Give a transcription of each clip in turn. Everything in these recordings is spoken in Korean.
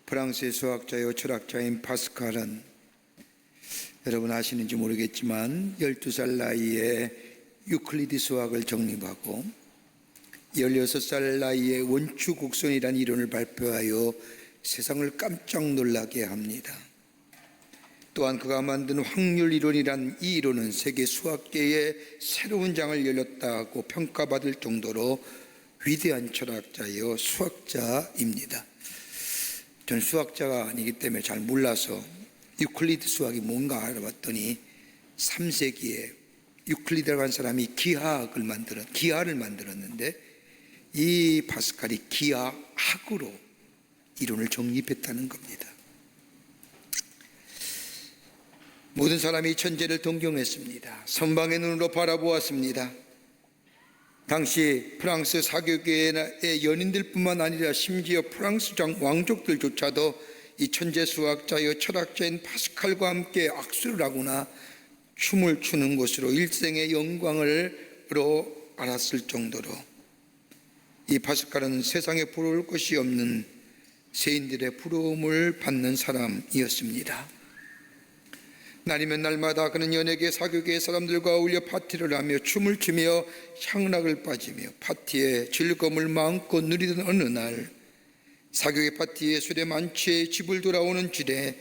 프랑스의 수학자요 철학자인 파스칼은 여러분 아시는지 모르겠지만 12살 나이에 유클리드 수학을 정립하고 16살 나이에 원추곡선이라는 이론을 발표하여 세상을 깜짝 놀라게 합니다. 또한 그가 만든 확률 이론이란 이 이론은 세계 수학계에 새로운 장을 열렸다고 평가받을 정도로 위대한 철학자요 수학자입니다. 저는 수학자가 아니기 때문에 잘 몰라서 유클리드 수학이 뭔가 알아봤더니 3세기에 유클리드라고 한 사람이 기하를 만들었는데 이 파스칼이 기하학으로 이론을 정립했다는 겁니다. 모든 사람이 천재를 동경했습니다. 선방의 눈으로 바라보았습니다. 당시 프랑스 사교계의 연인들뿐만 아니라 심지어 프랑스 왕족들조차도 이 천재 수학자여 철학자인 파스칼과 함께 악수를 하거나 춤을 추는 것으로 일생의 영광으로 알았을 정도로 이 파스칼은 세상에 부러울 것이 없는 세인들의 부러움을 받는 사람이었습니다. 날이면 날마다 그는 연예계 사교계의 사람들과 어울려 파티를 하며 춤을 추며 향락을 빠지며 파티의 즐거움을 마음껏 누리던 어느 날 사교계 파티에 술에 만취해 집을 돌아오는 길에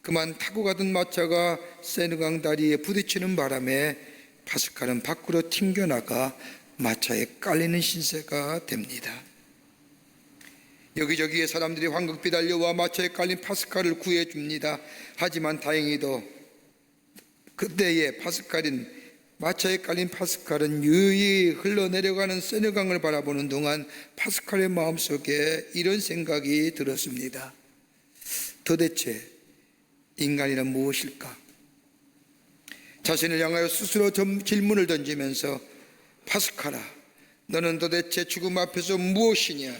그만 타고 가던 마차가 세느강 다리에 부딪히는 바람에 파스칼은 밖으로 튕겨나가 마차에 깔리는 신세가 됩니다. 여기저기에 사람들이 황급히 달려와 마차에 깔린 파스칼을 구해줍니다. 하지만 다행히도 그때의 마차에 깔린 파스칼은 유유히 흘러내려가는 세느강을 바라보는 동안 파스칼의 마음속에 이런 생각이 들었습니다. 도대체 인간이란 무엇일까? 자신을 향하여 스스로 질문을 던지면서 파스칼아, 너는 도대체 죽음 앞에서 무엇이냐?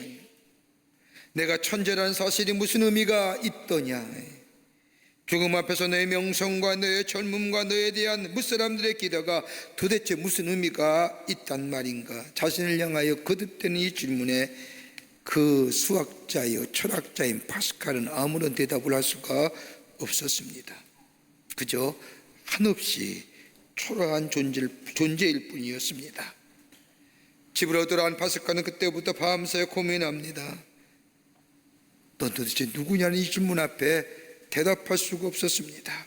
내가 천재라는 사실이 무슨 의미가 있더냐? 죽음 앞에서 너의 명성과 너의 젊음과 너에 대한 무사람들의 기대가 도대체 무슨 의미가 있단 말인가? 자신을 향하여 거듭되는 이 질문에 그 수학자요 철학자인 파스칼은 아무런 대답을 할 수가 없었습니다. 그저 한없이 초라한 존재일 뿐이었습니다. 집으로 돌아온 파스칼은 그때부터 밤새 고민합니다. 넌 도대체 누구냐는 이 질문 앞에 대답할 수가 없었습니다.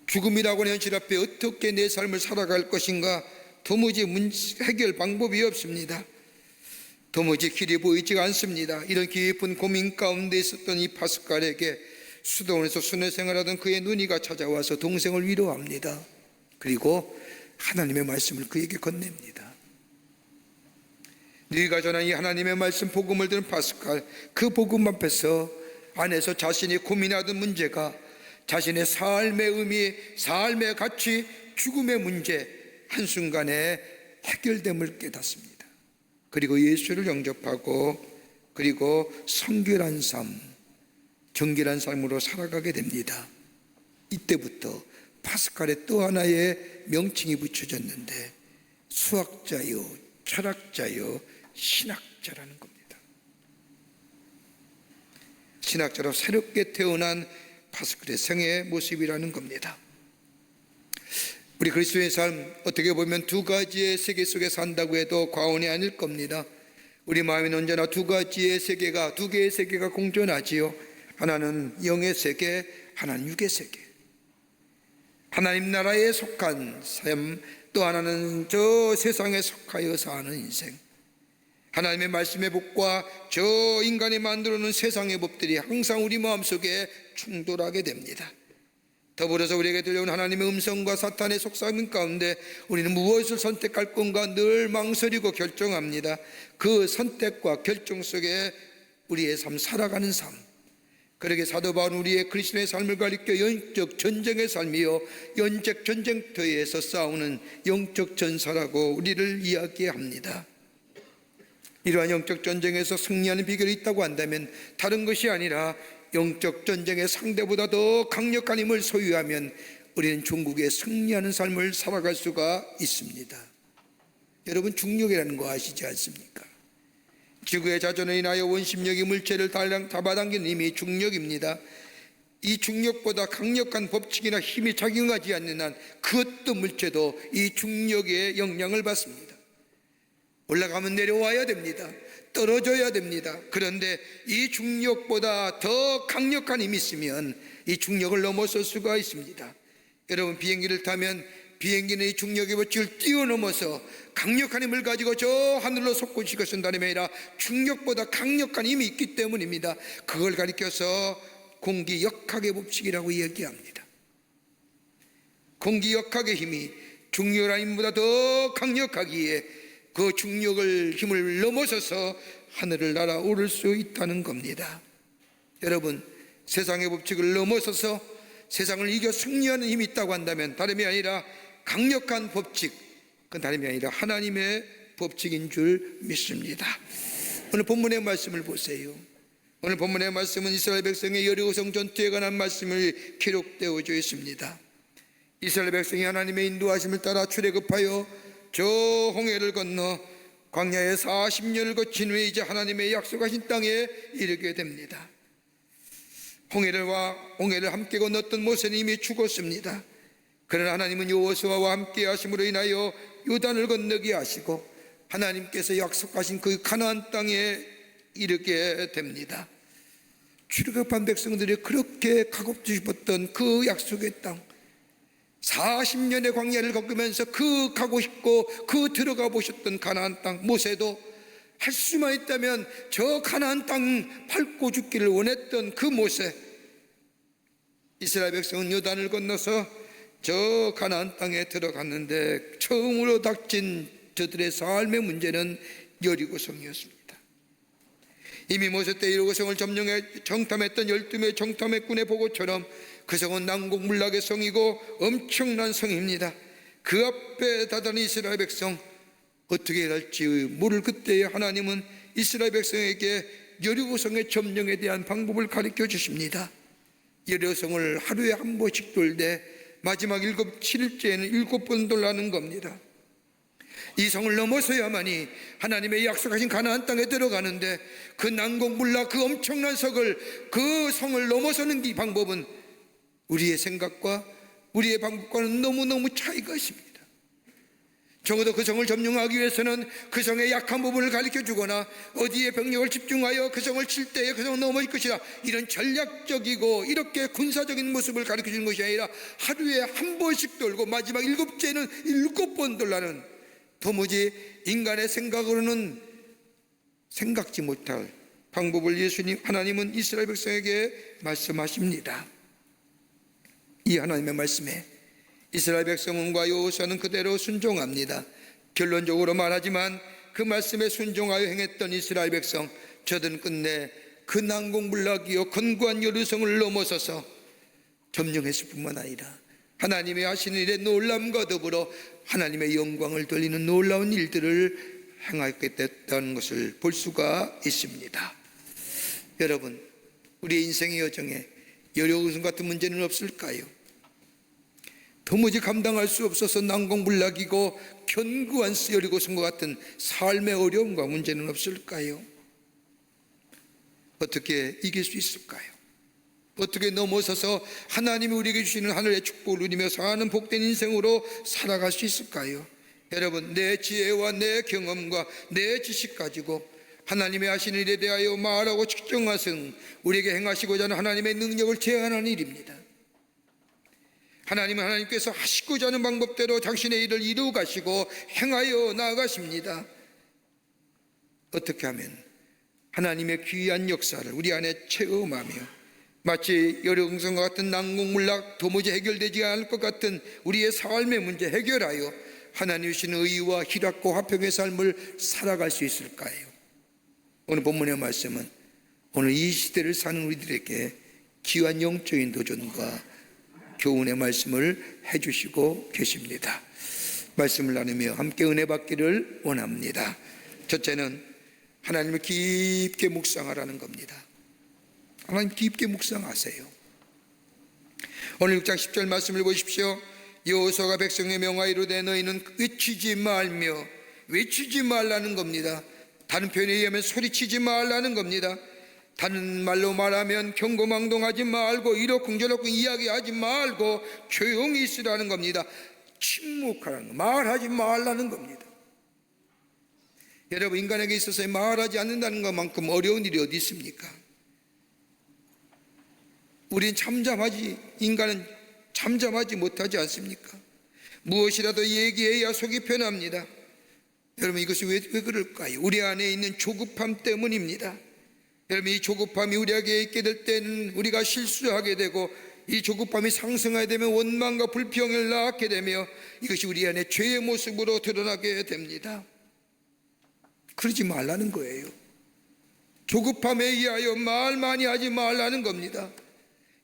죽음이라고 하는 현실 앞에 어떻게 내 삶을 살아갈 것인가 도무지 해결 방법이 없습니다. 도무지 길이 보이지가 않습니다. 이런 깊은 고민 가운데 있었던 이 파스칼에게 수도원에서 순회 생활하던 그의 누이가 찾아와서 동생을 위로합니다. 그리고 하나님의 말씀을 그에게 건넵니다. 누이가 전한 이 하나님의 말씀 복음을 들은 파스칼, 그 복음 안에서 자신이 고민하던 문제가 자신의 삶의 의미, 삶의 가치, 죽음의 문제 한순간에 해결됨을 깨닫습니다. 그리고 예수를 영접하고 그리고 성결한 삶, 정결한 삶으로 살아가게 됩니다. 이때부터 파스칼의 또 하나의 명칭이 붙여졌는데 수학자요, 철학자요, 신학자라는 겁니다. 신학자로 새롭게 태어난 파스칼의 생애의 모습이라는 겁니다. 우리 그리스도의 삶 어떻게 보면 두 가지의 세계 속에 산다고 해도 과언이 아닐 겁니다. 우리 마음에는 언제나 두 개의 세계가 공존하지요. 하나는 영의 세계, 하나는 육의 세계. 하나님 나라에 속한 삶, 또 하나는 저 세상에 속하여 사는 인생. 하나님의 말씀의 법과 저 인간이 만들어놓은 세상의 법들이 항상 우리 마음속에 충돌하게 됩니다. 더불어서 우리에게 들려온 하나님의 음성과 사탄의 속삭임 가운데 우리는 무엇을 선택할 건가 늘 망설이고 결정합니다. 그 선택과 결정 속에 우리의 삶, 살아가는 삶, 그러게 사도 바울은 우리의 그리스도의 삶을 가리켜 영적 전쟁의 삶이요 영적 전쟁터에서 싸우는 영적 전사라고 우리를 이야기합니다. 이러한 영적 전쟁에서 승리하는 비결이 있다고 한다면 다른 것이 아니라 영적 전쟁의 상대보다 더 강력한 힘을 소유하면 우리는 종국에 승리하는 삶을 살아갈 수가 있습니다. 여러분 중력이라는 거 아시지 않습니까? 지구의 자전을 인하여 원심력이 물체를 잡아당기는 힘이 중력입니다. 이 중력보다 강력한 법칙이나 힘이 작용하지 않는 한 그 어떤 물체도 이 중력의 영향을 받습니다. 올라가면 내려와야 됩니다. 떨어져야 됩니다. 그런데 이 중력보다 더 강력한 힘이 있으면 이 중력을 넘어설 수가 있습니다. 여러분, 비행기를 타면 비행기는 이 중력의 법칙을 뛰어넘어서 강력한 힘을 가지고 저 하늘로 솟구치고 쓴다는 게 아니라 중력보다 강력한 힘이 있기 때문입니다. 그걸 가리켜서 공기 역학의 법칙이라고 이야기합니다. 공기 역학의 힘이 중력이라는 힘보다 더 강력하기에 그 중력을 힘을 넘어서서 하늘을 날아오를 수 있다는 겁니다. 여러분, 세상의 법칙을 넘어서서 세상을 이겨 승리하는 힘이 있다고 한다면 다름이 아니라 강력한 법칙, 그건 다름이 아니라 하나님의 법칙인 줄 믿습니다. 오늘 본문의 말씀을 보세요. 오늘 본문의 말씀은 이스라엘 백성의 여리고성 전투에 관한 말씀을 기록되어져 있습니다. 이스라엘 백성이 하나님의 인도하심을 따라 출애굽하여 저 홍해를 건너 광야에 40년을 거친 후에 이제 하나님의 약속하신 땅에 이르게 됩니다. 홍해를 함께 건넜던 모세는 이미 죽었습니다. 그러나 하나님은 여호수아와 함께 하심으로 인하여 요단을 건너게 하시고 하나님께서 약속하신 그 가나안 땅에 이르게 됩니다. 출애굽한 백성들이 그렇게 가고 싶었던 그 약속의 땅, 40년의 광야를 겪으면서 그 가고 싶고 그 들어가 보셨던 가나안 땅, 모세도 할 수만 있다면 저 가나안 땅 밟고 죽기를 원했던 그 모세, 이스라엘 백성은 요단을 건너서 저 가나안 땅에 들어갔는데 처음으로 닥친 저들의 삶의 문제는 여리고성이었습니다. 이미 모세 때 여리고성을 점령해 정탐했던 12명의 정탐꾼의 보고처럼 그 성은 난공불락의 성이고 엄청난 성입니다. 그 앞에 다다른 이스라엘 백성 어떻게 해야 할지 모를 그때에 하나님은 이스라엘 백성에게 여리고성의 점령에 대한 방법을 가르쳐 주십니다. 여리고성을 하루에 한 번씩 돌되 마지막 7일째에는 7번 돌라는 겁니다. 이 성을 넘어서야만이 하나님의 약속하신 가나안 땅에 들어가는데 그 난공불락 그 엄청난 그 성을 넘어서는 이 방법은 우리의 생각과 우리의 방법과는 너무너무 차이가 있습니다. 적어도 그 성을 점령하기 위해서는 그 성의 약한 부분을 가르쳐 주거나 어디에 병력을 집중하여 그 성을 칠 때에 그 성을 넘어질 것이라, 이런 전략적이고 이렇게 군사적인 모습을 가르쳐 주는 것이 아니라 하루에 한 번씩 돌고 마지막 7째는 7번 돌라는, 도무지 인간의 생각으로는 생각지 못할 방법을 하나님은 이스라엘 백성에게 말씀하십니다. 이 하나님의 말씀에 이스라엘 백성과 여호수아는 그대로 순종합니다. 결론적으로 말하지만 그 말씀에 순종하여 행했던 이스라엘 백성, 저들은 끝내 그 난공불락이요 견고한 여리고성을 넘어서서 점령했을 뿐만 아니라 하나님의 하시는 일의 놀람과 더불어 하나님의 영광을 돌리는 놀라운 일들을 행하게 됐다는 것을 볼 수가 있습니다. 여러분, 우리의 인생의 여정에 여리고성 같은 문제는 없을까요? 도무지 감당할 수 없어서 난공불락이고 견고한 여리고성과 같은 삶의 어려움과 문제는 없을까요? 어떻게 이길 수 있을까요? 어떻게 넘어서서 하나님이 우리에게 주시는 하늘의 축복을 누리며 사는 복된 인생으로 살아갈 수 있을까요? 여러분, 내 지혜와 내 경험과 내 지식 가지고 하나님의 하시는 일에 대하여 말하고 측정하신 우리에게 행하시고자 하는 하나님의 능력을 제한하는 일입니다. 하나님은 하나님께서 하시고자 하는 방법대로 당신의 일을 이루어 가시고 행하여 나아가십니다. 어떻게 하면 하나님의 귀한 역사를 우리 안에 체험하며 마치 여리고성과 같은 난공불락 도무지 해결되지 않을 것 같은 우리의 삶의 문제 해결하여 하나님 주신 의와 희락과 화평의 삶을 살아갈 수 있을까요? 오늘 본문의 말씀은 오늘 이 시대를 사는 우리들에게 귀한 영적인 도전과 교훈의 말씀을 해주시고 계십니다. 말씀을 나누며 함께 은혜 받기를 원합니다. 첫째는 하나님을 깊게 묵상하라는 겁니다. 하나님 깊게 묵상하세요. 오늘 6장 10절 말씀을 보십시오. 여호수아가 백성의 명하여 이르되 너희는 외치지 말라는 겁니다. 다른 표현에 의하면 소리치지 말라는 겁니다. 다른 말로 말하면 경고망동하지 말고 이러쿵저러쿵 이야기하지 말고 조용히 있으라는 겁니다. 침묵하라는 거, 말하지 말라는 겁니다. 여러분, 인간에게 있어서 말하지 않는다는 것만큼 어려운 일이 어디 있습니까? 우린 인간은 잠잠하지 못하지 않습니까? 무엇이라도 얘기해야 속이 편합니다. 여러분, 이것이 왜 그럴까요? 우리 안에 있는 조급함 때문입니다. 여러분, 이 조급함이 우리에게 있게 될 때는 우리가 실수하게 되고, 이 조급함이 상승하게 되면 원망과 불평을 낳게 되며, 이것이 우리 안에 죄의 모습으로 드러나게 됩니다. 그러지 말라는 거예요. 조급함에 의하여 말 많이 하지 말라는 겁니다.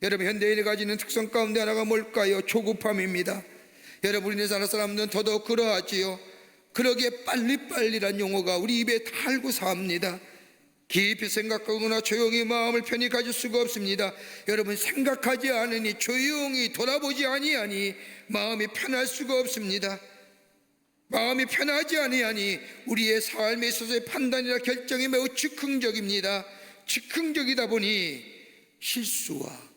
여러분, 현대인이 가지는 특성 가운데 하나가 뭘까요? 조급함입니다. 여러분, 우리나라 사람들은 더더욱 그러하지요. 그러기에 빨리빨리란 용어가 우리 입에 달고 삽니다. 깊이 생각하거나 조용히 마음을 편히 가질 수가 없습니다. 여러분, 생각하지 않으니, 조용히 돌아보지 아니하니 마음이 편할 수가 없습니다. 마음이 편하지 아니하니 우리의 삶에 있어서의 판단이나 결정이 매우 즉흥적입니다. 즉흥적이다 보니 실수와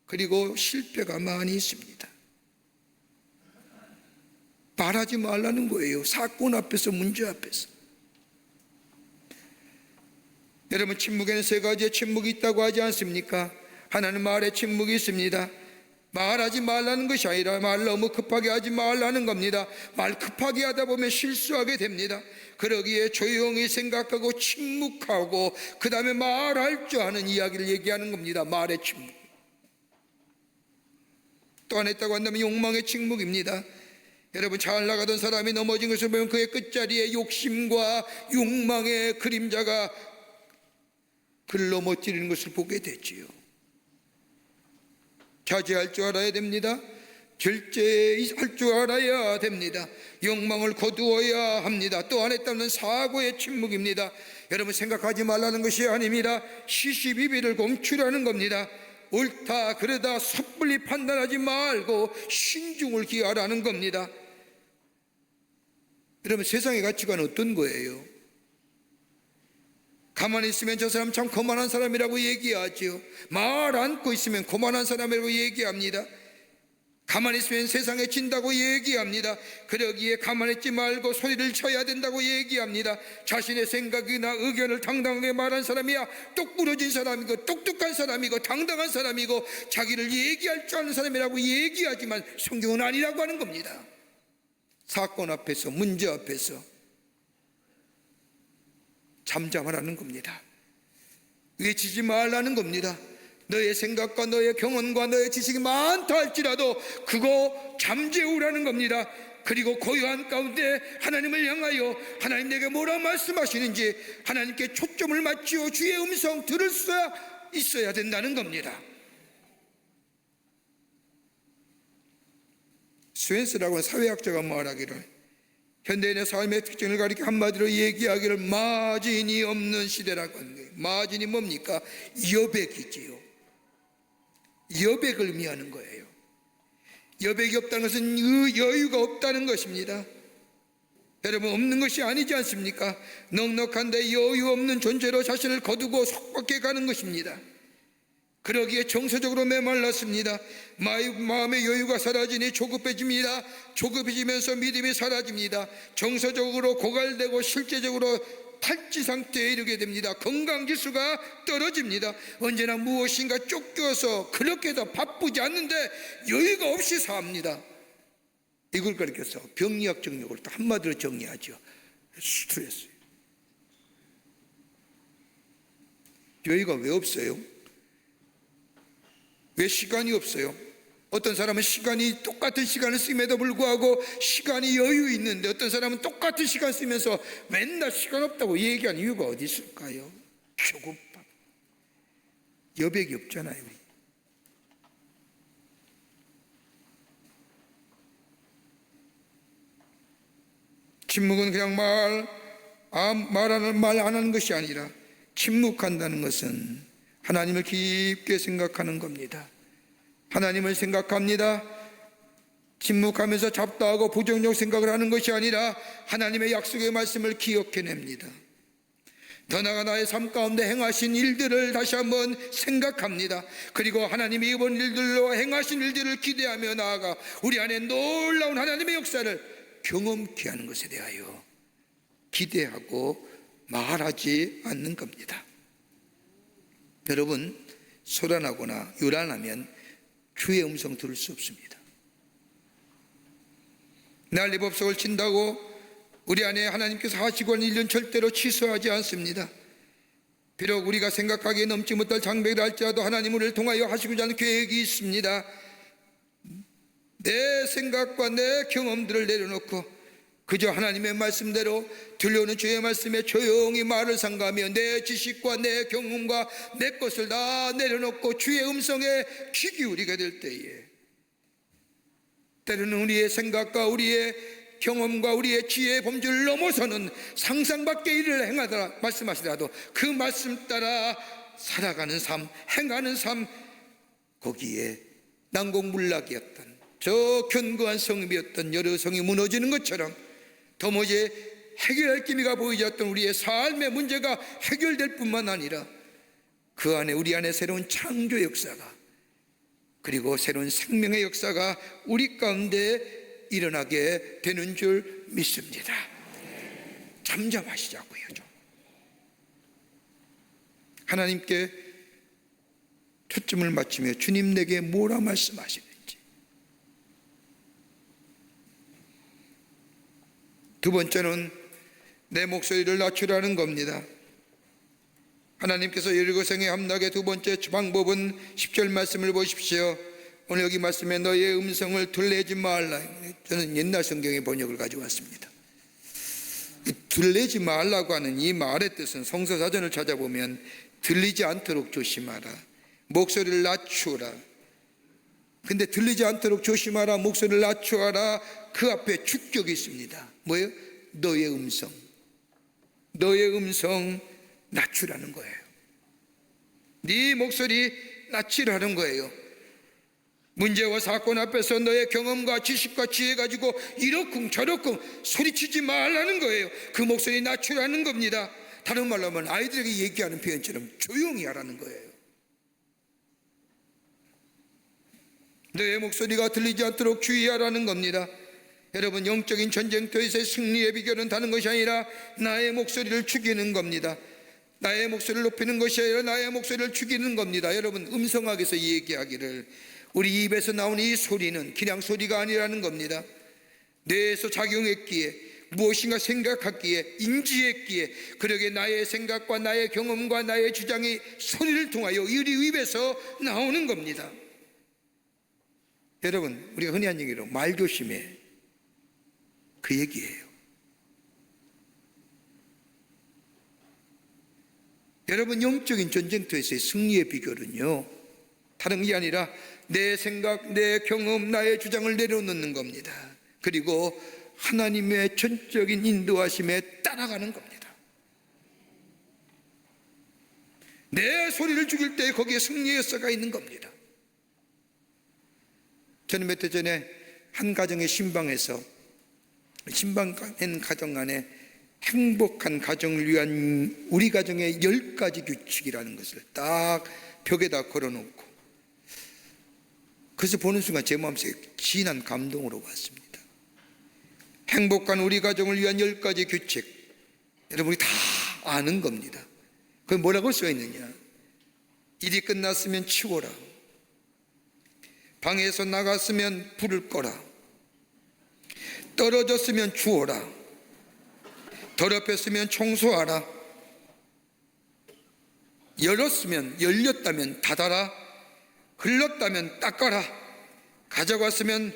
그리고 실패가 많이 있습니다. 말하지 말라는 거예요. 사건 앞에서, 문제 앞에서. 여러분, 침묵에는 세 가지의 침묵이 있다고 하지 않습니까? 하나는 말의 침묵이 있습니다. 말하지 말라는 것이 아니라 말 너무 급하게 하지 말라는 겁니다. 말 급하게 하다 보면 실수하게 됩니다. 그러기에 조용히 생각하고 침묵하고 그 다음에 말할 줄 아는 이야기를 얘기하는 겁니다. 말의 침묵. 또 하나 있다고 한다면 욕망의 침묵입니다. 여러분, 잘 나가던 사람이 넘어진 것을 보면 그의 끝자리에 욕심과 욕망의 그림자가 그를 넘어뜨리는 것을 보게 되지요. 자제할 줄 알아야 됩니다. 절제할 줄 알아야 됩니다. 욕망을 거두어야 합니다. 또 안에 따르는 사고의 침묵입니다. 여러분, 생각하지 말라는 것이 아닙니다. 시시비비를 멈추라는 겁니다. 옳다 그러다 섣불리 판단하지 말고 신중을 기하라는 겁니다. 여러분, 세상의 가치관은 어떤 거예요? 가만히 있으면 저 사람 참 거만한 사람이라고 얘기하죠. 말 않고 있으면 거만한 사람이라고 얘기합니다. 가만히 있으면 세상에 진다고 얘기합니다. 그러기에 가만히 있지 말고 소리를 쳐야 된다고 얘기합니다. 자신의 생각이나 의견을 당당하게 말한 사람이야 똑부러진 사람이고 똑똑한 사람이고 당당한 사람이고 자기를 얘기할 줄 아는 사람이라고 얘기하지만 성경은 아니라고 하는 겁니다. 사건 앞에서, 문제 앞에서 잠잠하라는 겁니다. 외치지 말라는 겁니다. 너의 생각과 너의 경험과 너의 지식이 많다 할지라도 그거 잠재우라는 겁니다. 그리고 고요한 가운데 하나님을 향하여 하나님 내게 뭐라 말씀하시는지 하나님께 초점을 맞추어 주의 음성 들을 수 있어야 된다는 겁니다. 스웬스라고 하는 사회학자가 말하기를 현대인의 삶의 특징을 가리켜 한마디로 얘기하기를 마진이 없는 시대라고 하는 거예요. 마진이 뭡니까? 여백이지요. 여백을 의미하는 거예요. 여백이 없다는 것은 여유가 없다는 것입니다. 여러분, 없는 것이 아니지 않습니까? 넉넉한데 여유 없는 존재로 자신을 거두고 속박해 가는 것입니다. 그러기에 정서적으로 메말랐습니다. 마음의 여유가 사라지니 조급해집니다. 조급해지면서 믿음이 사라집니다. 정서적으로 고갈되고 실제적으로 탈지 상태에 이르게 됩니다. 건강지수가 떨어집니다. 언제나 무엇인가 쫓겨서 그렇게도 바쁘지 않는데 여유가 없이 삽니다. 이걸 가리켜서 병리학 정력을 또 한마디로 정리하죠. 스트레스. 여유가 왜 없어요? 왜 시간이 없어요? 어떤 사람은 시간이 똑같은 시간을 쓰임에도 불구하고 시간이 여유 있는데 어떤 사람은 똑같은 시간 쓰면서 맨날 시간 없다고 얘기하는 이유가 어디 있을까요? 조급함. 여백이 없잖아요. 침묵은 그냥 말 안 하는 것이 아니라 침묵한다는 것은 하나님을 깊게 생각하는 겁니다. 하나님을 생각합니다. 침묵하면서 잡다하고 부정적 생각을 하는 것이 아니라 하나님의 약속의 말씀을 기억해냅니다. 더 나아가 나의 삶 가운데 행하신 일들을 다시 한번 생각합니다. 그리고 하나님이 이번 일들로 행하신 일들을 기대하며 나아가 우리 안에 놀라운 하나님의 역사를 경험케 하는 것에 대하여 기대하고 말하지 않는 겁니다. 여러분, 소란하거나 요란하면 주의 음성 들을 수 없습니다. 난리법석을 친다고 우리 안에 하나님께서 하시고 하는 일은 절대로 취소하지 않습니다. 비록 우리가 생각하기에 넘지 못할 장벽이라 할지라도 하나님 우리를 통하여 하시고자 하는 계획이 있습니다. 내 생각과 내 경험들을 내려놓고 그저 하나님의 말씀대로 들려오는 주의 말씀에 조용히 말을 삼가며 내 지식과 내 경험과 내 것을 다 내려놓고 주의 음성에 귀 기울이게 될 때에 때로는 우리의 생각과 우리의 경험과 우리의 지혜의 범주를 넘어서는 상상 밖의 일을 행하더라 말씀하시더라도 그 말씀 따라 살아가는 삶, 행하는 삶, 거기에 난공불락이었던 저 견고한 성읍이었던 여러 성이 무너지는 것처럼 도무지 해결할 기미가 보이지 않던 우리의 삶의 문제가 해결될 뿐만 아니라 그 안에 우리 안에 새로운 창조 역사가 그리고 새로운 생명의 역사가 우리 가운데 일어나게 되는 줄 믿습니다. 잠잠하시자고요. 좀 하나님께 초점을 맞추며 주님 내게 뭐라 말씀하시는지. 두 번째는 내 목소리를 낮추라는 겁니다. 하나님께서 여리고성의 함락의 두 번째 방법은 10절 말씀을 보십시오. 오늘 여기 말씀에 너의 음성을 들리지 말라. 저는 옛날 성경의 번역을 가지고 왔습니다. 들리지 말라고 하는 이 말의 뜻은 성서사전을 찾아보면 들리지 않도록 조심하라, 목소리를 낮추라. 근데 들리지 않도록 조심하라, 목소리를 낮추어라, 그 앞에 주격이 있습니다. 뭐예요? 너의 음성. 너의 음성 낮추라는 거예요. 네 목소리 낮추라는 거예요. 문제와 사건 앞에서 너의 경험과 지식과 지혜 가지고 이러쿵 저러쿵 소리치지 말라는 거예요. 그 목소리 낮추라는 겁니다. 다른 말로 하면 아이들에게 얘기하는 표현처럼 조용히 하라는 거예요. 너의 목소리가 들리지 않도록 주의하라는 겁니다. 여러분, 영적인 전쟁터에서의 승리의 비결은 다른 것이 아니라 나의 목소리를 죽이는 겁니다. 나의 목소리를 높이는 것이 아니라 나의 목소리를 죽이는 겁니다. 여러분, 음성학에서 얘기하기를 우리 입에서 나오는 이 소리는 그냥 소리가 아니라는 겁니다. 뇌에서 작용했기에 무엇인가 생각했기에 인지했기에 그러게 나의 생각과 나의 경험과 나의 주장이 소리를 통하여 우리 입에서 나오는 겁니다. 여러분, 우리가 흔히 하는 얘기로 말 조심해, 그 얘기예요. 여러분, 영적인 전쟁터에서의 승리의 비결은요, 다른 게 아니라 내 생각, 내 경험, 나의 주장을 내려놓는 겁니다. 그리고 하나님의 전적인 인도하심에 따라가는 겁니다. 내 소리를 죽일 때 거기에 승리의 역사가 있는 겁니다. 저는 몇 해 전에 한 가정의 신방에서 신방한 가정 안에 행복한 가정을 위한 우리 가정의 10가지 규칙이라는 것을 딱 벽에다 걸어놓고, 그래서 보는 순간 제 마음속에 진한 감동으로 왔습니다. 행복한 우리 가정을 위한 10가지 규칙, 여러분이 다 아는 겁니다. 그게 뭐라고 써있느냐? 일이 끝났으면 치워라, 방에서 나갔으면 불을 꺼라, 떨어졌으면 주워라, 더럽혔으면 청소하라, 열렸다면 닫아라, 흘렀다면 닦아라, 가져갔으면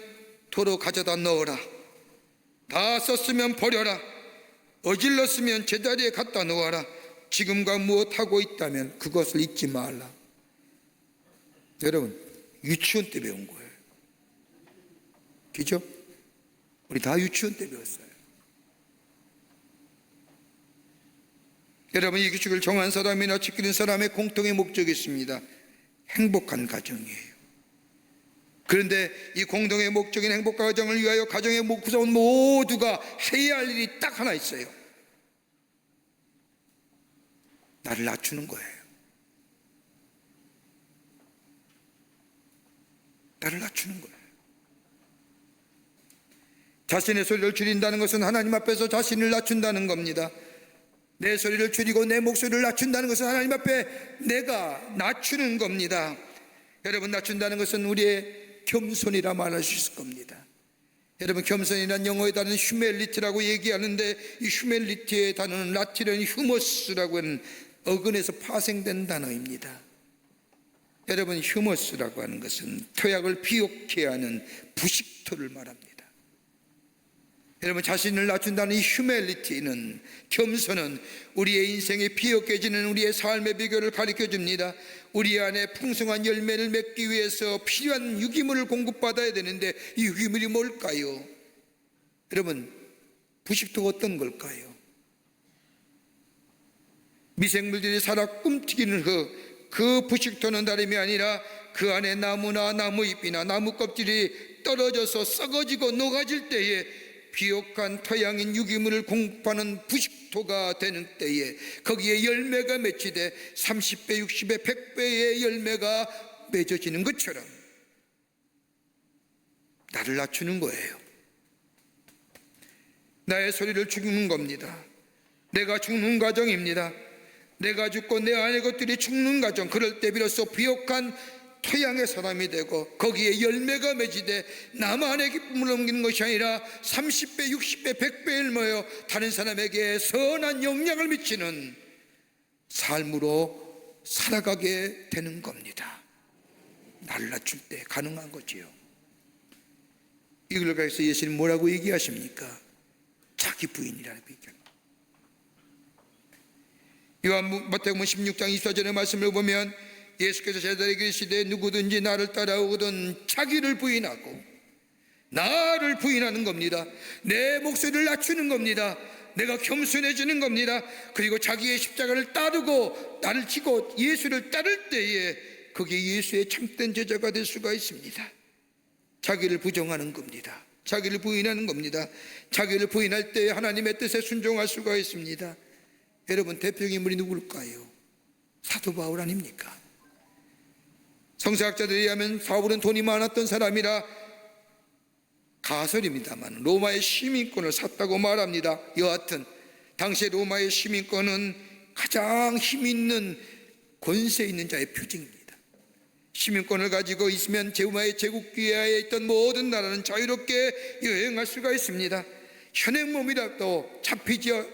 도로 가져다 넣어라, 다 썼으면 버려라, 어질렀으면 제자리에 갖다 놓아라, 지금과 무엇하고 있다면 그것을 잊지 말라. 여러분, 유치원 때 배운 거예요. 그죠? 우리 다 유치원 때 배웠어요. 여러분, 이 규칙을 정한 사람이나 지키는 사람의 공통의 목적이 있습니다. 행복한 가정이에요. 그런데 이 공동의 목적인 행복한 가정을 위하여 가정의 구성원 모두가 해야 할 일이 딱 하나 있어요. 나를 낮추는 거예요. 나를 낮추는 거예요. 자신의 소리를 줄인다는 것은 하나님 앞에서 자신을 낮춘다는 겁니다. 내 소리를 줄이고 내 목소리를 낮춘다는 것은 하나님 앞에 내가 낮추는 겁니다. 여러분, 낮춘다는 것은 우리의 겸손이라 말할 수 있을 겁니다. 여러분, 겸손이란 영어의 단어는 휴멜리티라고 얘기하는데, 이 휴멜리티의 단어는 라틴어인 휴머스라고 하는 어근에서 파생된 단어입니다. 여러분, 휴머스라고 하는 것은 토약을 비옥케 하는 부식토를 말합니다. 여러분, 자신을 낮춘다는 이 휴멜리티는, 겸손은 우리의 인생에 비옥해지는 우리의 삶의 비결을 가르쳐줍니다. 우리 안에 풍성한 열매를 맺기 위해서 필요한 유기물을 공급받아야 되는데, 이 유기물이 뭘까요? 여러분, 부식토가 어떤 걸까요? 미생물들이 살아 꿈튀기는 그 부식토는 다름이 아니라 그 안에 나무나 나무잎이나 나무 껍질이 떨어져서 썩어지고 녹아질 때에 비옥한 토양인 유기물을 공급하는 부식토가 되는 때에 거기에 열매가 맺히되 30배, 60배, 100배의 열매가 맺어지는 것처럼 나를 낮추는 거예요. 나의 소리를 죽이는 겁니다. 내가 죽는 과정입니다. 내가 죽고 내 안의 것들이 죽는 과정, 그럴 때 비로소 비옥한 토양의 사람이 되고 거기에 열매가 맺이되 나만의 기쁨을 옮기는 것이 아니라 30배, 60배, 100배를 모여 다른 사람에게 선한 영향을 미치는 삶으로 살아가게 되는 겁니다. 나를 낮출 때 가능한 거지요. 이걸 가해서 예수님 뭐라고 얘기하십니까? 자기 부인이라는 비결. 마태복음 16장 24절의 말씀을 보면 예수께서 제자들에게 이르시되 누구든지 나를 따라오거든 자기를 부인하고, 나를 부인하는 겁니다. 내 목소리를 낮추는 겁니다. 내가 겸손해지는 겁니다. 그리고 자기의 십자가를 따르고 나를 지고 예수를 따를 때에 그게 예수의 참된 제자가 될 수가 있습니다. 자기를 부정하는 겁니다. 자기를 부인하는 겁니다. 자기를 부인할 때 하나님의 뜻에 순종할 수가 있습니다. 여러분, 대표적인 인물이 누굴까요? 사도 바울 아닙니까? 성서학자들에 의하면 사울은 돈이 많았던 사람이라 가설입니다만 로마의 시민권을 샀다고 말합니다. 여하튼 당시 로마의 시민권은 가장 힘 있는 권세 있는 자의 표징입니다. 시민권을 가지고 있으면 로마의 제국기하에 있던 모든 나라는 자유롭게 여행할 수가 있습니다. 현행범이라도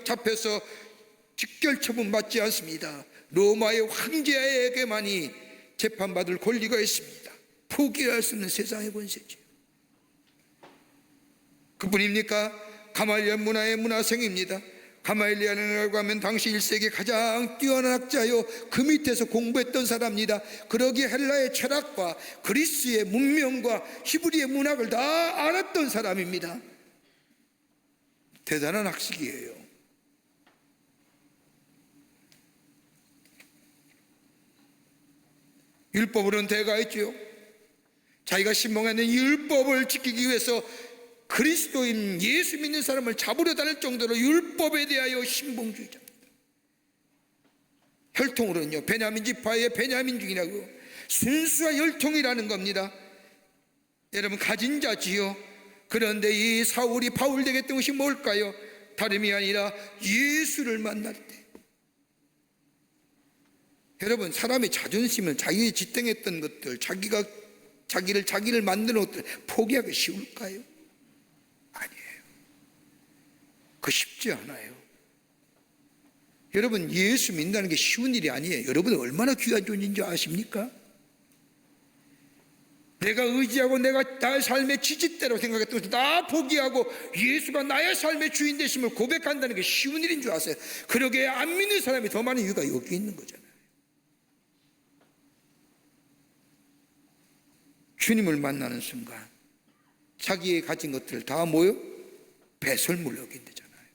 잡혀서 직결 처분 받지 않습니다. 로마의 황제에게만이 재판받을 권리가 있습니다. 포기할 수 없는 세상의 권세죠. 그뿐입니까? 가말리엘 문화의 문화생입니다. 가말리엘이라고 하면 당시 1세기 가장 뛰어난 학자요, 그 밑에서 공부했던 사람입니다. 그러기에 헬라의 철학과 그리스의 문명과 히브리의 문학을 다 알았던 사람입니다. 대단한 학식이에요. 율법으로는 대가 있지요. 자기가 신봉하는 율법을 지키기 위해서 그리스도인 예수 믿는 사람을 잡으려 다닐 정도로 율법에 대하여 신봉주의자입니다. 혈통으로는요, 베냐민 지파의 베냐민 중이라고 순수한 혈통이라는 겁니다. 여러분, 가진 자지요. 그런데 이 사울이 바울 되겠던 것이 뭘까요? 다름이 아니라 예수를 만날 때. 여러분, 사람의 자존심을, 자기의 지탱했던 것들, 자기를 만드는 것들 포기하기 쉬울까요? 아니에요. 그거 쉽지 않아요. 여러분, 예수 믿는다는 게 쉬운 일이 아니에요. 여러분은 얼마나 귀한 존재인 줄 아십니까? 내가 의지하고 내가 나의 삶의 지지대로 생각했던 것을 다 포기하고 예수가 나의 삶의 주인 되심을 고백한다는 게 쉬운 일인 줄 아세요? 그러게 안 믿는 사람이 더 많은 이유가 여기 있는 거잖아요. 주님을 만나는 순간 자기의 가진 것들 다 모여 배설물로 여긴대잖아요.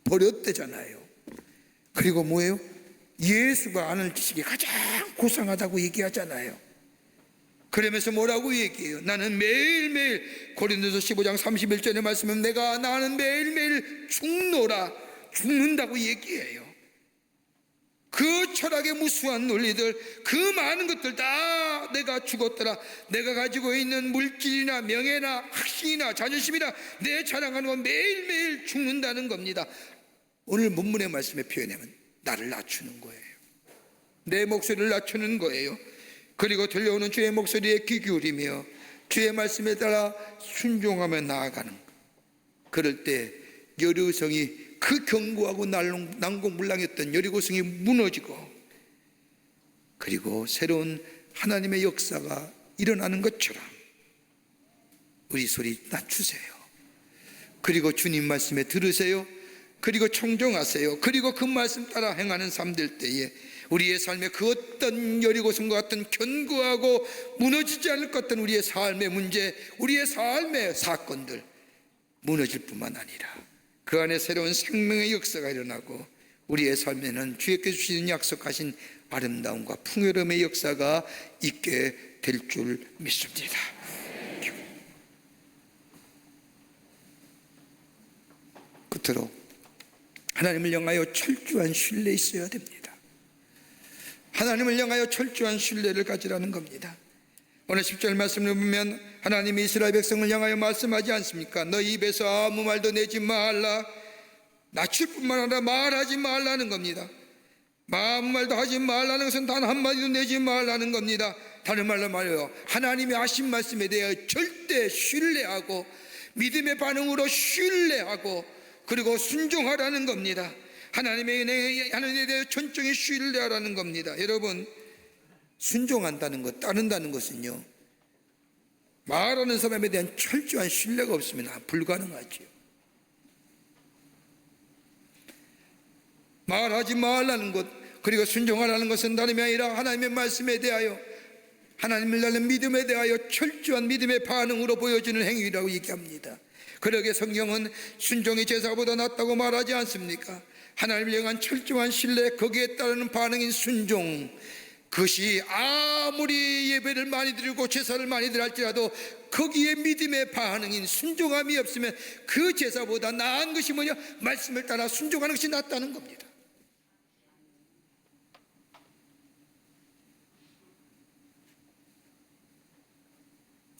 버렸대잖아요. 그리고 뭐예요? 예수가 아는 지식이 가장 고상하다고 얘기하잖아요. 그러면서 뭐라고 얘기해요? 나는 매일매일, 고린도서 15장 31절의 말씀은 나는 매일매일 죽노라, 죽는다고 얘기해요. 그 철학의 무수한 논리들, 그 많은 것들 다 내가 죽었더라, 내가 가지고 있는 물질이나 명예나 확신이나 자존심이나 내 자랑하는 건 매일매일 죽는다는 겁니다. 오늘 본문의 말씀에 표현하면 나를 낮추는 거예요. 내 목소리를 낮추는 거예요. 그리고 들려오는 주의 목소리에 귀 기울이며 주의 말씀에 따라 순종하며 나아가는 것. 그럴 때 여리고성이, 그 견고하고 난공불락했던 여리고성이 무너지고, 그리고 새로운 하나님의 역사가 일어나는 것처럼 우리 소리 낮추세요. 그리고 주님 말씀에 들으세요. 그리고 청종하세요. 그리고 그 말씀 따라 행하는 삶 될 때에 우리의 삶에 그 어떤 여리고성과 같은 견고하고 무너지지 않을 것 같은 우리의 삶의 문제, 우리의 삶의 사건들 무너질 뿐만 아니라 그 안에 새로운 생명의 역사가 일어나고 우리의 삶에는 주께서 주시는 약속하신 아름다움과 풍요로움의 역사가 있게 될 줄 믿습니다. 끝으로 하나님을 향하여 철저한 신뢰 있어야 됩니다. 하나님을 향하여 철저한 신뢰를 가지라는 겁니다. 오늘 10절 말씀을 보면 하나님이 이스라엘 백성을 향하여 말씀하지 않습니까? 너희 입에서 아무 말도 내지 말라. 낮출 뿐만 아니라 말하지 말라는 겁니다. 아무 말도 하지 말라는 것은 단 한마디도 내지 말라는 겁니다. 다른 말로 말해요, 하나님이 하신 말씀에 대해 절대 신뢰하고 믿음의 반응으로 신뢰하고 그리고 순종하라는 겁니다. 하나님에 대해 천천히 신뢰하라는 겁니다. 여러분, 순종한다는 것, 따른다는 것은요, 말하는 사람에 대한 철저한 신뢰가 없으면 불가능하지요. 말하지 말라는 것, 그리고 순종하라는 것은 다름이 아니라 하나님의 말씀에 대하여, 하나님을 나는 믿음에 대하여 철저한 믿음의 반응으로 보여주는 행위라고 얘기합니다. 그러게 성경은 순종이 제사보다 낫다고 말하지 않습니까? 하나님을 향한 철저한 신뢰, 거기에 따르는 반응인 순종, 그것이 아무리 예배를 많이 드리고 제사를 많이 드려 할지라도 거기에 믿음의 반응인 순종함이 없으면 그 제사보다 나은 것이 뭐냐? 말씀을 따라 순종하는 것이 낫다는 겁니다.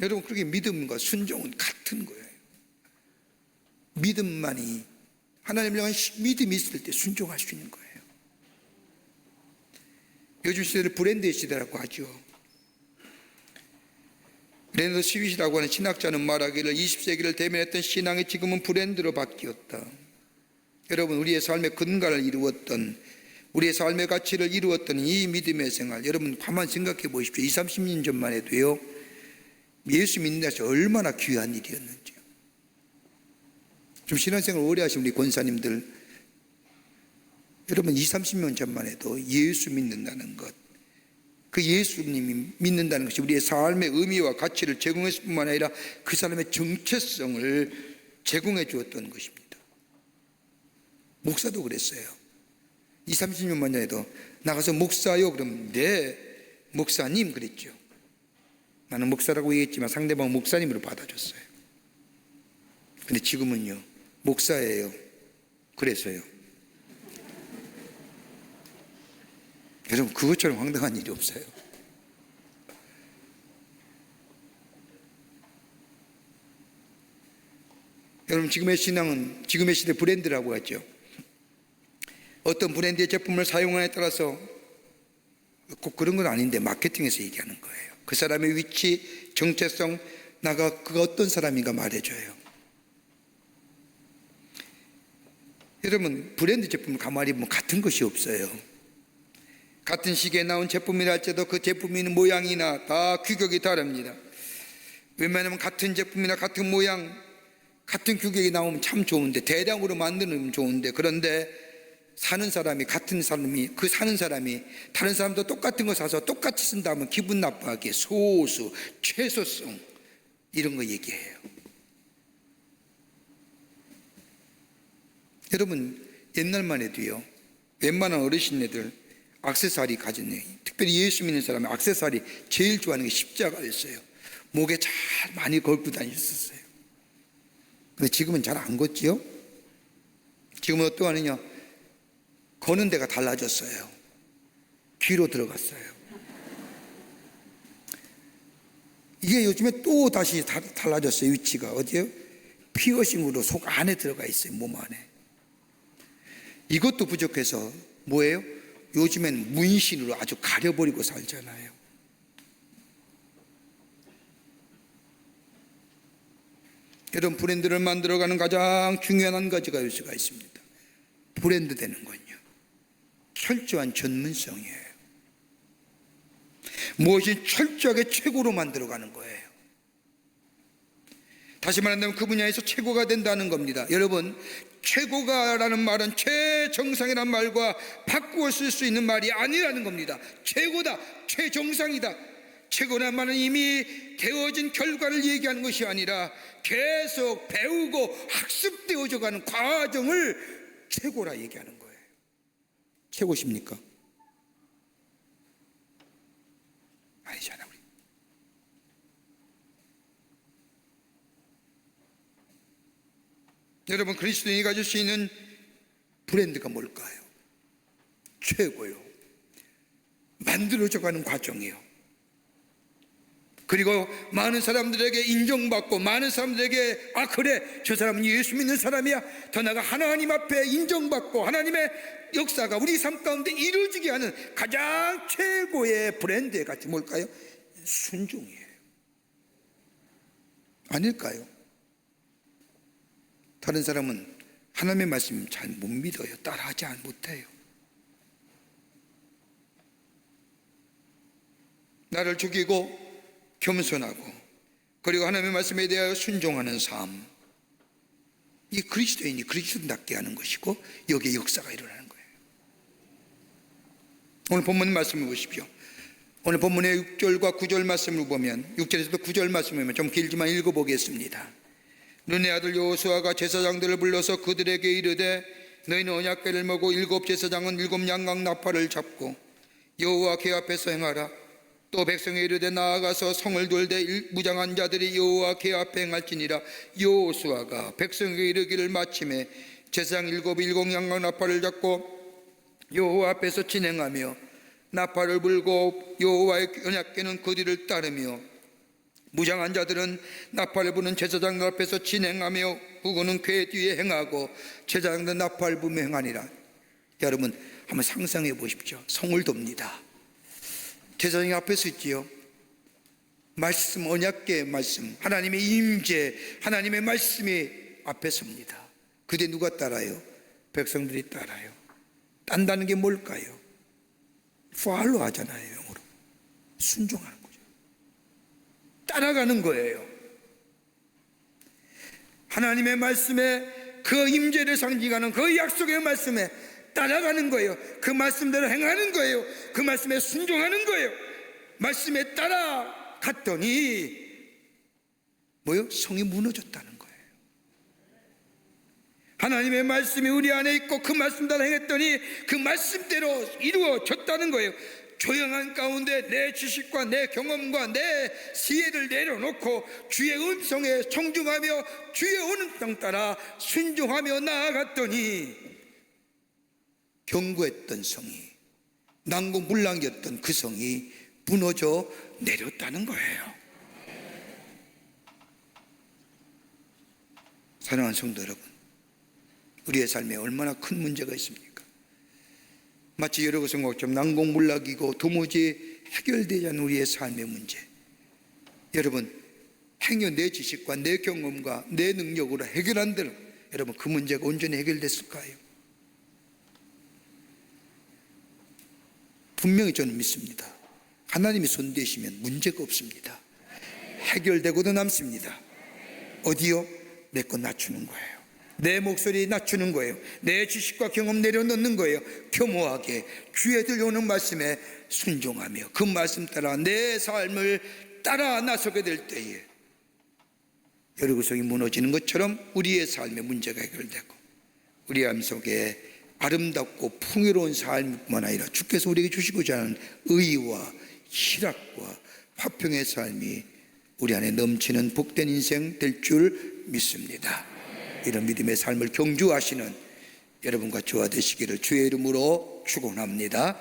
여러분, 그렇게 믿음과 순종은 같은 거예요. 믿음만이, 하나님을 향한 믿음이 있을 때 순종할 수 있는 거예요. 요즘 시대를 브랜드의 시대라고 하죠. 브랜드 스윗이라고 하는 신학자는 말하기를 20세기를 대면했던 신앙이 지금은 브랜드로 바뀌었다. 여러분, 우리의 삶의 근간을 이루었던, 우리의 삶의 가치를 이루었던 이 믿음의 생활, 여러분 가만 생각해 보십시오. 20, 30년 전만 해도요, 예수 믿는 데서 얼마나 귀한 일이었는지요. 좀 신앙생활 오래 하신 우리 권사님들, 여러분 20, 30년 전만 해도 예수 믿는다는 것, 그 예수님이 믿는다는 것이 우리의 삶의 의미와 가치를 제공했을 뿐만 아니라 그 사람의 정체성을 제공해 주었던 것입니다. 목사도 그랬어요. 20, 30년만 해도 나가서 목사요 그러면 네 목사님 그랬죠. 나는 목사라고 얘기했지만 상대방은 목사님으로 받아줬어요. 근데 지금은요, 목사예요. 그래서요. 여러분, 그것처럼 황당한 일이 없어요. 여러분, 지금의 신앙은 지금의 시대 브랜드라고 하죠. 어떤 브랜드의 제품을 사용하냐에 따라서 꼭 그런 건 아닌데 마케팅에서 얘기하는 거예요. 그 사람의 위치, 정체성, 그가 어떤 사람인가 말해줘요. 여러분, 브랜드 제품을 가만히 보면 같은 것이 없어요. 같은 시기에 나온 제품이라 할지라도 그 제품이 있는 모양이나 다 규격이 다릅니다. 웬만하면 같은 제품이나 같은 모양, 같은 규격이 나오면 참 좋은데, 대량으로 만드는 좋은데, 그런데 사는 사람이, 같은 사람이, 그 사는 사람이 다른 사람도 똑같은 거 사서 똑같이 쓴다면 기분 나빠하게 소수, 최소성 이런 거 얘기해요. 여러분, 옛날만 해도요, 웬만한 어르신네들 액세서리 가졌네. 특별히 예수 믿는 사람은 액세서리 제일 좋아하는 게 십자가였어요. 목에 잘 많이 걸고 다녔었어요. 근데 지금은 잘 안 걷지요? 지금은 어떠하느냐? 거는 데가 달라졌어요. 귀로 들어갔어요. 이게 요즘에 또 다시 달라졌어요. 위치가 어디요? 피어싱으로 속 안에 들어가 있어요. 몸 안에. 이것도 부족해서 뭐예요? 요즘엔 문신으로 아주 가려버리고 살잖아요. 여러분, 브랜드를 만들어가는 가장 중요한 한 가지가 요소가 있습니다. 브랜드 되는 건요, 철저한 전문성이에요. 무엇이 철저하게 최고로 만들어가는 거예요. 다시 말한다면 그 분야에서 최고가 된다는 겁니다. 여러분, 최고가라는 말은 최정상이라는 말과 바꾸어 쓸 수 있는 말이 아니라는 겁니다. 최고다, 최정상이다. 최고란 말은 이미 되어진 결과를 얘기하는 것이 아니라 계속 배우고 학습되어져 가는 과정을 최고라 얘기하는 거예요. 최고십니까? 아니잖아. 우리 여러분, 그리스도인이 가질 수 있는 브랜드가 뭘까요? 최고요. 만들어져 가는 과정이요. 그리고 많은 사람들에게 인정받고, 많은 사람들에게 아 그래, 저 사람은 예수 믿는 사람이야, 더 나아가 하나님 앞에 인정받고 하나님의 역사가 우리 삶 가운데 이루어지게 하는 가장 최고의 브랜드의 가치 뭘까요? 순종이에요. 아닐까요? 다른 사람은 하나님의 말씀 잘 못 믿어요. 따라하지 못해요. 나를 죽이고 겸손하고 그리고 하나님의 말씀에 대하여 순종하는 삶, 이 그리스도인이 그리스도인답게 하는 것이고 여기에 역사가 일어나는 거예요. 오늘 본문 말씀을 보십시오. 오늘 본문의 6절과 9절 말씀을 보면, 6절에서도 9절 말씀을 보면 좀 길지만 읽어보겠습니다. 눈의 아들 여호수아가 제사장들을 불러서 그들에게 이르되 너희는 언약궤를 메고 7 제사장은 7 양각 나팔을 잡고 여호와 궤 앞에서 행하라. 또 백성에 이르되 나아가서 성을 돌되 무장한 자들이 여호와 궤 앞에 행할지니라. 여호수아가 백성에게 이르기를 마침에 제사장 7 양각 나팔을 잡고 여호와 앞에서 진행하며 나팔을 불고 여호와의 언약궤는 그 뒤를 따르며 무장한 자들은 나팔을 부는 제사장들 앞에서 진행하며 후군은 궤 뒤에 행하고 제사장들 나팔 부며 행하니라. 여러분, 한번 상상해 보십시오. 성을 돕니다. 제사장이 앞에 서 있지요. 말씀, 언약궤의 말씀, 하나님의 임재, 하나님의 말씀이 앞에 섭니다. 그때 누가 따라요? 백성들이 따라요. 딴다는 게 뭘까요? follow 하잖아요. 영어로 순종하는 거죠. 따라가는 거예요. 하나님의 말씀에 그 임재를 상징하는 그 약속의 말씀에 따라가는 거예요. 그 말씀대로 행하는 거예요. 그 말씀에 순종하는 거예요. 말씀에 따라갔더니 뭐요? 성이 무너졌다는 거예요. 하나님의 말씀이 우리 안에 있고 그 말씀대로 행했더니 그 말씀대로 이루어졌다는 거예요. 조용한 가운데 내 지식과 내 경험과 내 지혜를 내려놓고 주의 음성에 청중하며 주의 음성 따라 순종하며 나아갔더니 견고했던 성이, 난공불락이었던 그 성이 무너져 내렸다는 거예요. 사랑하는 성도 여러분, 우리의 삶에 얼마나 큰 문제가 있습니까? 마치 여러 것처럼 난공불락이고 도무지 해결되지 않는 우리의 삶의 문제. 여러분, 행여 내 지식과 내 경험과 내 능력으로 해결한 대로 여러분 그 문제가 온전히 해결됐을까요? 분명히 저는 믿습니다. 하나님이 손대시면 문제가 없습니다. 해결되고도 남습니다. 어디요? 내 것 낮추는 거예요. 내 목소리 낮추는 거예요. 내 지식과 경험 내려놓는 거예요. 겸허하게 주에 들려오는 말씀에 순종하며 그 말씀 따라 내 삶을 따라 나서게 될 때에 여리고성이 무너지는 것처럼 우리의 삶의 문제가 해결되고 우리의 삶 속에 아름답고 풍요로운 삶뿐만 아니라 주께서 우리에게 주시고자 하는 의와 희락과 화평의 삶이 우리 안에 넘치는 복된 인생 될 줄 믿습니다. 이런 믿음의 삶을 경주하시는 여러분과 저와 되시기를 주의 이름으로 축원합니다.